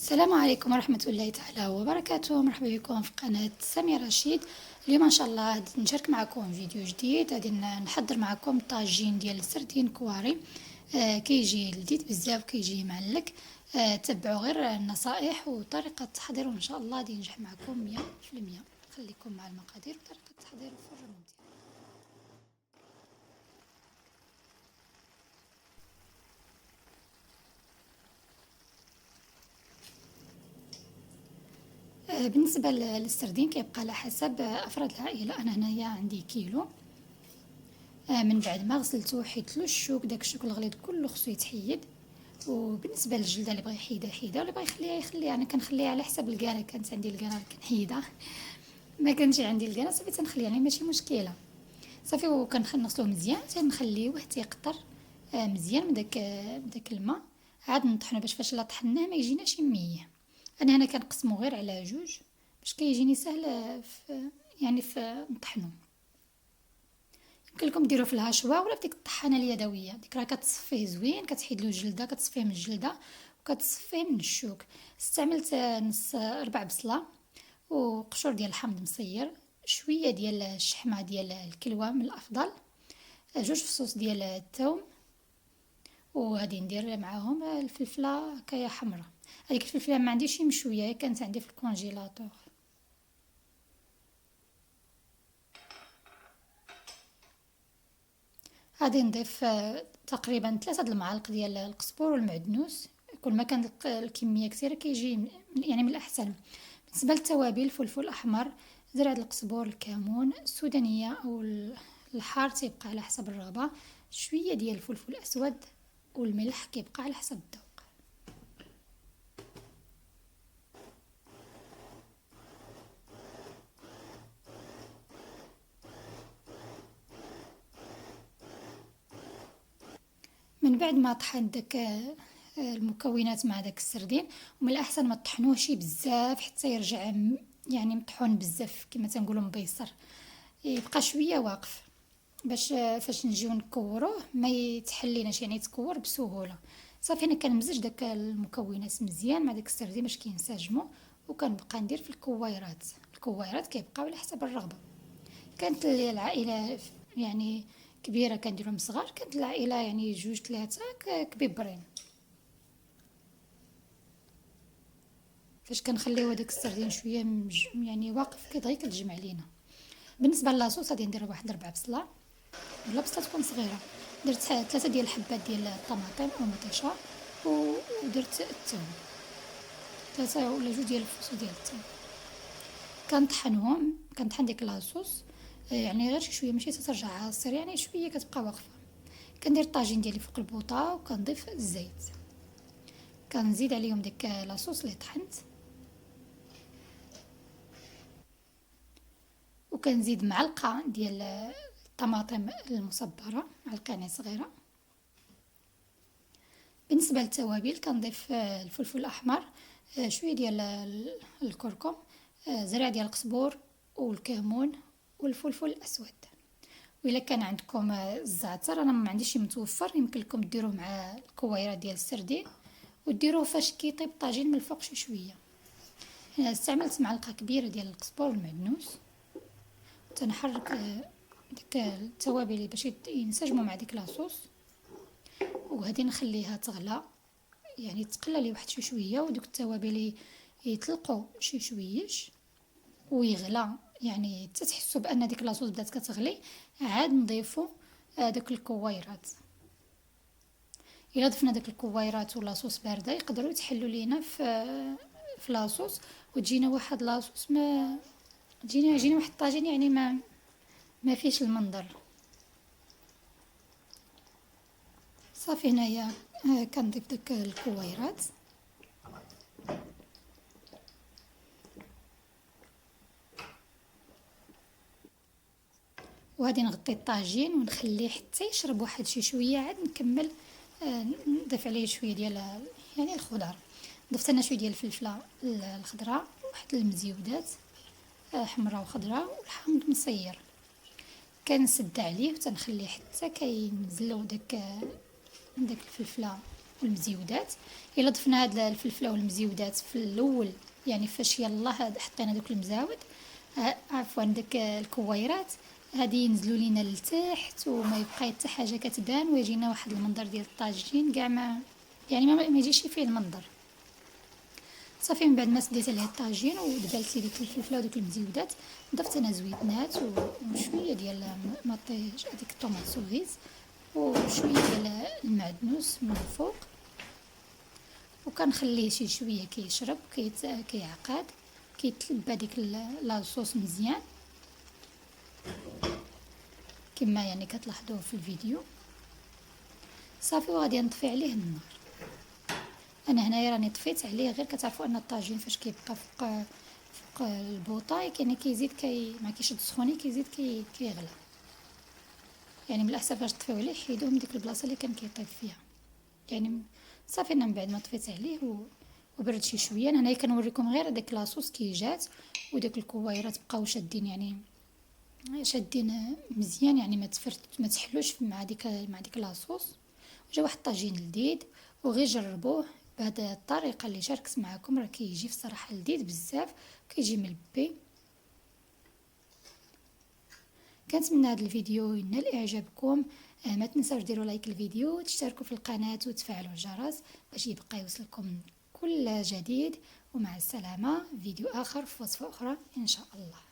السلام عليكم ورحمة الله تعالى وبركاته. مرحبا بكم في قناة سمير رشيد. اليوم ان شاء الله غادي نشارك معكم فيديو جديد. غادي نحضر معكم طاجين ديال السردين كواري. كيجي لذيذ بزاف، كيجي معلك. تبعوا غير النصائح وطريقة تحضيره ان شاء الله غادي ينجح معكم 100%. خليكم مع المقادير وطريقة تحضير الفرن مزيان. بالنسبة للسردين كيبقى على حسب أفراد العائلة. أنا هنايا عندي كيلو. من بعد ما غسلته حيدتلو الشوك، داك الشوك الغليظ كله خصو يتحيد. وبالنسبه للجلده اللي بغى يحيدها يحيدها، واللي بغى يخليها انا كنخليها على حسب الكاره. كانت عندي الكاره كنحيدها، ما كانش عندي الكاره صافي تنخليها، يعني ماشي مشكله. صافي وكنغسلوه مزيان تنخليوه تيقطر مزيان من داك الماء. عاد نطحنو باش فاش لا طحناه ما يجيناش يميه. انا هنا كنقسمو غير على جوج باش كيجيني سهل في نطحنو. يمكن لكم ديروه في الهاشوه ولا بديك الطحانه اليدويه، ديك راه كتصفيه زوين، كتحيد له الجلده، كتصفيه من الجلده وكتصفيه من الشوك. استعملت نص ربع بصله وقشور ديال الحامض مصير، شويه ديال الشحمه ديال الكلوه من الافضل، جوج فصوص ديال الثوم. وغادي ندير معاهم الفلفله هكايا حمراء. هذيك الفلفله ما عنديش مشويه، كانت عندي في الكونجيلاتور. غادي نضيف تقريبا 3 المعالق ديال القزبور والمعدنوس. كل ما كان الكميه كثيره كيجي يعني من الاحسن. بالنسبه للتوابل، فلفل احمر، زرع القزبور، الكمون، السودانيه او الحار تيبقى على حسب الرغبه، شويه ديال الفلفل الاسود، والملح كيبقى على حسب الذوق. من بعد ما طحن داك المكونات مع داك السردين، ومن الاحسن ما تطحنوهش بزاف حتى يرجع يعني مطحون بزاف كما تنقولوا مبيصر، يبقى شويه واقف باش فاش نجيو نكوروه ما يتحليناش، يعني يتكور بسهوله. صافي انا كنمزج داك المكونات مزيان مع داك السردين باش كينسجموا، وكنبقى ندير في الكويرات كيبقاو على حسب الرغبه. كانت العائله يعني كبيره كنديرهم صغار، كانت العائله يعني جوج ثلاثه كبيبرين. فاش كنخليو هذاك السردين شويه يعني واقف كيبغي كتجمع لينا. بالنسبه للاصوص غادي ندير واحد 4 بصله، ولا بصله تكون صغيره. درت 3 ديال الحبات ديال الطماطم او مطيشه، ودرت الثوم 3 ولا 2 ديال الفصوص ديال الثوم. كنطحنهم، كنطحن ديك لاصوص يعني غير شويه، ماشي تترجع عاصر، يعني شويه كتبقى واقفه. كندير الطاجين ديالي فوق البوطه وكنضيف الزيت، كنزيد عليهم ديك لاصوص اللي طحنت، وكنزيد معلقه ديال الطماطم المصبره، معلقه يعني صغيره. بالنسبه للتوابل كنضيف الفلفل الاحمر، شويه ديال الكركم، زرع ديال القزبور والكمون والفلفل الاسود. وإلا كان عندكم الزعتر، انا ما عنديش متوفر، يمكن لكم ديروه مع الكويرات ديال السردين وديروه فاش كيطيب الطاجين من الفوق شي شويه. هنا استعملت معلقه كبيره ديال القزبور والمعدنوس، تنحرك ديك التوابل باش ينسجموا مع ديك لاصوص. وغادي نخليها تغلى، يعني تقلى لي واحد شي شويه، ودوك التوابل يطلقوا شي شويش ويغلى، يعني تتحسوا بان ديك لاصوص بدات كتغلي. عاد نضيفوا داك الكويرات. الا ضفنا داك الكويرات ولاصوص بارده يقدروا يتحلوا لينا في لاصوص، وتجينا واحد لاصوص ما جينا واحد الطاجين يعني ما فيش المنظر. صافي هنايا كنضيف داك الكويرات، وغادي نغطي الطاجين ونخليه حتى يشرب واحد شي شويه. عاد نكمل نضيف عليه شويه ديال يعني الخضر. ضفت انا شويه ديال الفلفله الخضراء، واحد المزيودات حمراء وخضراء، والحامض مصير. كنسد عليه وتنخليه حتى كينزلوا داك الفلفله والمزيودات. الا ضفنا هاد الفلفله والمزيودات في الاول، يعني فاش يلاه حطينا دوك المزاود، عفوا داك الكويرات، غادي ينزلوا لينا لتحت وما يبقى حتى حاجه كتبان، ويجينا واحد المنظر ديال الطاجين كاع ما يعني ما يجيش فيه المنظر. صافي من بعد ما سديت عليه الطاجين ودبلت لي ديك الفلفله ودوك المزيودات، ضفت انا زويتنات وشويه ديال مطيش هذيك الطوماط سوغيز وشويه ديال المعدنوس من الفوق، وكنخليه شي شويه كيشرب كيعقد كيتلبى ديك لاصوص مزيان كما يعني كتلاحظوه في الفيديو. صافي وغادي نطفي عليه النار. انا هنايا راني طفيت عليه، غير كتعرفوا ان الطاجين فاش كيبقى فوق البوطه يعني كيزيد ما كيشد سخوني كيزيد كيغلى، يعني من الاحسن فاش تطفيو عليه حيدوه من ديك البلاصه اللي كان كيطيب فيها. يعني صافي انا من بعد ما طفيت عليه وبرد شي شويه، انا هنايا كنوريكم غير داك لاصوص كي جات وداك الكويرات بقاو شادين، يعني شادين مزيان، يعني ما تحلوش مع ديك لاصوص. جا واحد الطاجين لذيذ، وغير جربوه بهذه الطريقه اللي شاركت معكم، راه كيجي في صراحه لذيذ بزاف، كيجي ملبي. كنتمنى هذا الفيديو ينال اعجابكم. ما تنساوش ديروا لايك الفيديو وتشتركوا في القناه وتفعلوا الجرس باش يبقى يوصلكم كل جديد. ومع السلامه، فيديو اخر في وصفه اخرى ان شاء الله.